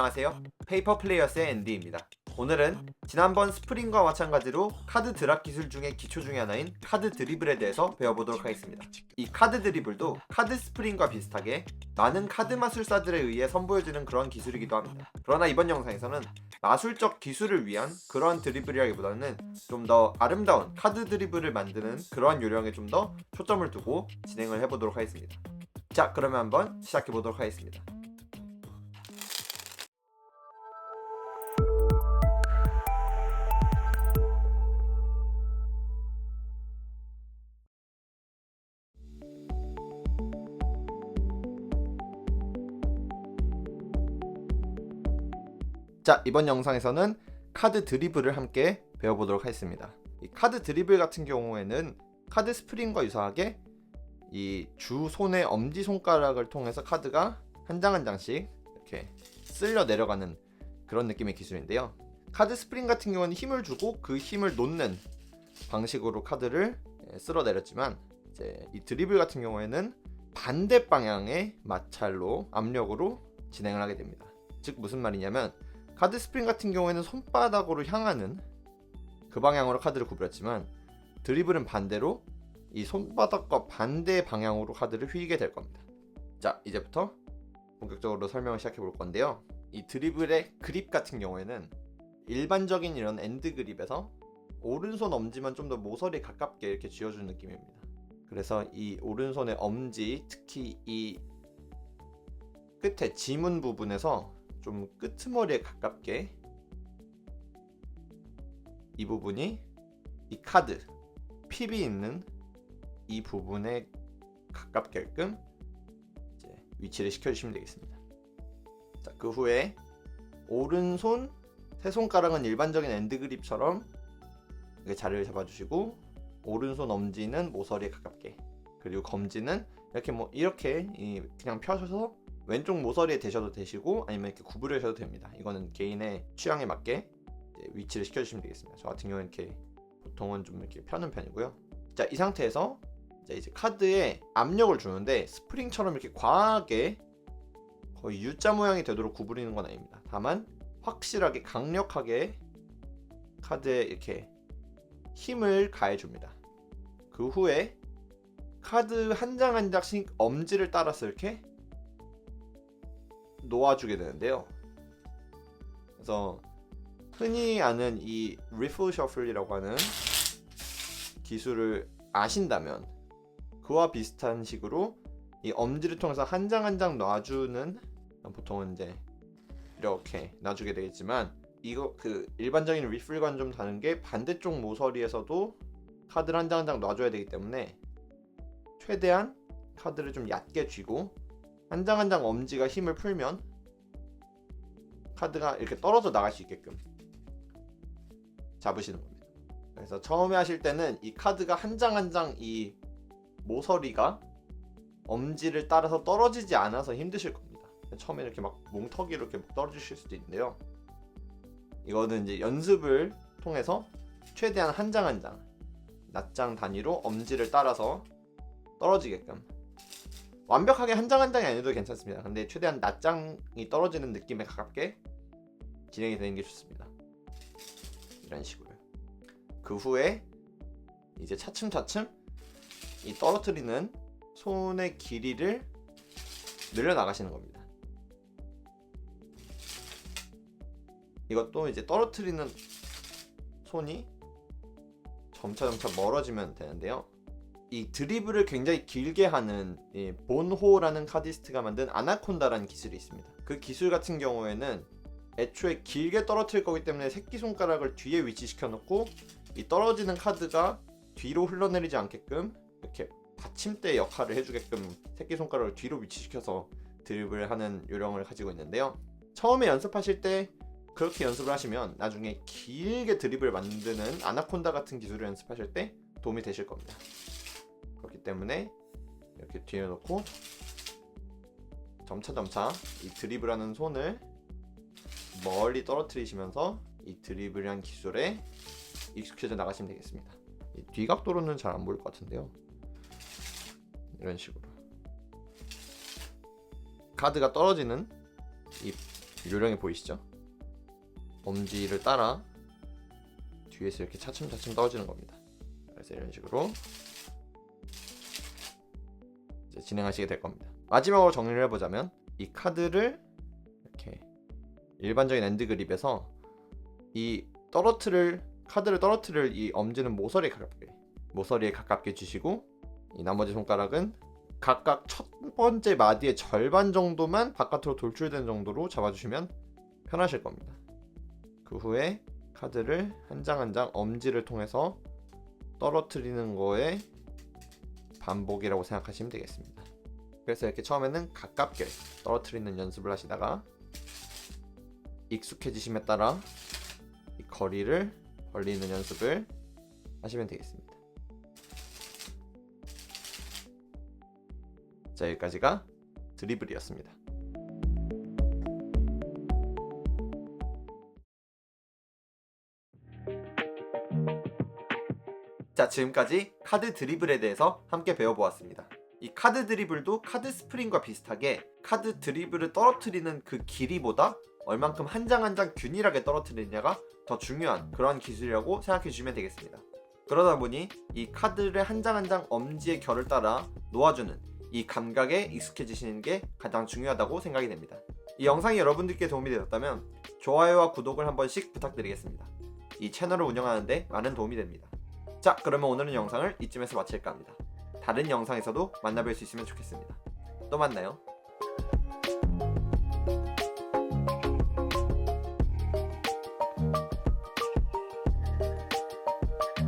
안녕하세요. 페이퍼 플레이어스의 앤디입니다. 오늘은 지난번 스프링과 마찬가지로 카드 드랍 기술 중에 기초 중의 하나인 카드 드리블에 대해서 배워보도록 하겠습니다. 이 카드 드리블도 카드 스프링과 비슷하게 많은 카드 마술사들에 의해 선보여지는 그런 기술이기도 합니다. 그러나 이번 영상에서는 마술적 기술을 위한 그러한 드리블이라기보다는 좀 더 아름다운 카드 드리블을 만드는 그러한 요령에 좀 더 초점을 두고 진행을 해보도록 하겠습니다. 자, 그러면 한번 시작해보도록 하겠습니다. 자, 이번 영상에서는 카드 드리블을 함께 배워보도록 하겠습니다. 이 카드 드리블 같은 경우에는 카드 스프링과 유사하게 이 주 손의 엄지손가락을 통해서 카드가 한 장 한 장씩 이렇게 쓸려 내려가는 그런 느낌의 기술인데요. 카드 스프링 같은 경우는 힘을 주고 그 힘을 놓는 방식으로 카드를 쓸어 내렸지만, 이제 이 드리블 같은 경우에는 반대 방향의 마찰로 압력으로 진행을 하게 됩니다. 즉 무슨 말이냐면, 카드 스프링 같은 경우에는 손바닥으로 향하는 그 방향으로 카드를 구부렸지만, 드리블은 반대로 이 손바닥과 반대 방향으로 카드를 휘게 될 겁니다. 자, 이제부터 본격적으로 설명을 시작해 볼 건데요. 이 드리블의 그립 같은 경우에는 일반적인 이런 엔드 그립에서 오른손 엄지만 좀 더 모서리에 가깝게 이렇게 쥐어주는 느낌입니다. 그래서 이 오른손의 엄지, 특히 이 끝에 지문 부분에서 좀 끄트머리에 가깝게 이 부분이 이 카드 핍이 있는 이 부분에 가깝게끔 이제 위치를 시켜주시면 되겠습니다. 자, 그 후에 오른손 세 손가락은 일반적인 엔드 그립처럼 자리를 잡아주시고, 오른손 엄지는 모서리에 가깝게, 그리고 검지는 이렇게 그냥 펴셔서 왼쪽 모서리에 대셔도 되시고, 아니면 이렇게 구부려셔도 됩니다. 이거는 개인의 취향에 맞게 위치를 시켜주시면 되겠습니다. 저 같은 경우는 이렇게 보통은 좀 이렇게 펴는 편이고요. 자, 이 상태에서 이제 카드에 압력을 주는데, 스프링처럼 이렇게 과하게 거의 U자 모양이 되도록 구부리는 건 아닙니다. 다만 확실하게 강력하게 카드에 이렇게 힘을 가해줍니다. 그 후에 카드 한 장 한 장씩 엄지를 따라서 이렇게 놓아주게 되는데요. 그래서 흔히 아는 이 리플 셔플이라고 하는 기술을 아신다면, 그와 비슷한 식으로 이 엄지를 통해서 한 장 한 장 놔주는, 보통은 이제 이렇게 놔주게 되겠지만, 이거 그 일반적인 리플과는 좀 다른 게, 반대쪽 모서리에서도 카드를 한 장 한 장 놔줘야 되기 때문에 최대한 카드를 좀 얕게 쥐고 한 장 한 장 엄지가 힘을 풀면 카드가 이렇게 떨어져 나갈 수 있게끔 잡으시는 겁니다. 그래서 처음에 하실 때는 이 카드가 한 장 한 장 이 모서리가 엄지를 따라서 떨어지지 않아서 힘드실 겁니다. 처음에 이렇게 막 몽터기로 이렇게 떨어지실 수도 있는데요. 이거는 이제 연습을 통해서 최대한 한 장 한 장 낱장 단위로 엄지를 따라서 떨어지게끔, 완벽하게 한 장 한 장이 아니어도 괜찮습니다. 근데 최대한 낱장이 떨어지는 느낌에 가깝게 진행이 되는 게 좋습니다. 이런 식으로요. 그 후에 이제 차츰차츰 이 떨어뜨리는 손의 길이를 늘려나가시는 겁니다. 이것도 이제 떨어뜨리는 손이 점차 멀어지면 되는데요. 이 드리블을 굉장히 길게 하는 이 본호라는 카디스트가 만든 아나콘다라는 기술이 있습니다. 그 기술 같은 경우에는 애초에 길게 떨어뜨릴 거기 때문에 새끼손가락을 뒤에 위치시켜 놓고 이 떨어지는 카드가 뒤로 흘러내리지 않게끔 이렇게 받침대 역할을 해주게끔 새끼손가락을 뒤로 위치시켜서 드리블을 하는 요령을 가지고 있는데요. 처음에 연습하실 때 그렇게 연습을 하시면 나중에 길게 드리블 만드는 아나콘다 같은 기술을 연습하실 때 도움이 되실 겁니다. 그렇기 때문에 이렇게 뒤에 놓고 점차 이 드리블하는 손을 멀리 떨어뜨리시면서 이 드리블한 기술에 익숙해져 나가시면 되겠습니다. 이 뒤각도로는 잘 안 보일 것 같은데요. 이런 식으로 카드가 떨어지는 이 요령이 보이시죠? 엄지를 따라 뒤에서 이렇게 차츰차츰 떨어지는 겁니다. 그래서 이런 식으로 이제 진행하시게 될 겁니다. 마지막으로 정리를 해보자면 이 카드를 이렇게 일반적인 엔드 그립에서 이 카드를 떨어뜨릴 이 엄지는 모서리에 가깝게 주시고, 이 나머지 손가락은 각각 첫 번째 마디의 절반 정도만 바깥으로 돌출된 정도로 잡아주시면 편하실 겁니다. 그 후에 카드를 한 장 한 장 엄지를 통해서 떨어뜨리는 거에 반복이라고 생각하시면 되겠습니다. 그래서 이렇게 처음에는 가깝게 떨어뜨리는 연습을 하시다가 익숙해지심에 따라 이 거리를 벌리는 연습을 하시면 되겠습니다. 자, 여기까지가 드리블이었습니다. 자, 지금까지 카드 드리블에 대해서 함께 배워보았습니다. 이 카드 드리블도 카드 스프링과 비슷하게 카드 드리블을 떨어뜨리는 그 길이보다 얼만큼 한 장 한 장 균일하게 떨어뜨리느냐가 더 중요한 그러한 기술이라고 생각해 주시면 되겠습니다. 그러다 보니 이 카드를 한 장 한 장 엄지의 결을 따라 놓아주는 이 감각에 익숙해지시는 게 가장 중요하다고 생각이 됩니다. 이 영상이 여러분들께 도움이 되셨다면 좋아요와 구독을 한 번씩 부탁드리겠습니다. 이 채널을 운영하는데 많은 도움이 됩니다. 자, 그러면 오늘은 영상을 이쯤에서 마칠까 합니다. 다른 영상에서도 만나뵐 수 있으면 좋겠습니다. 또 만나요.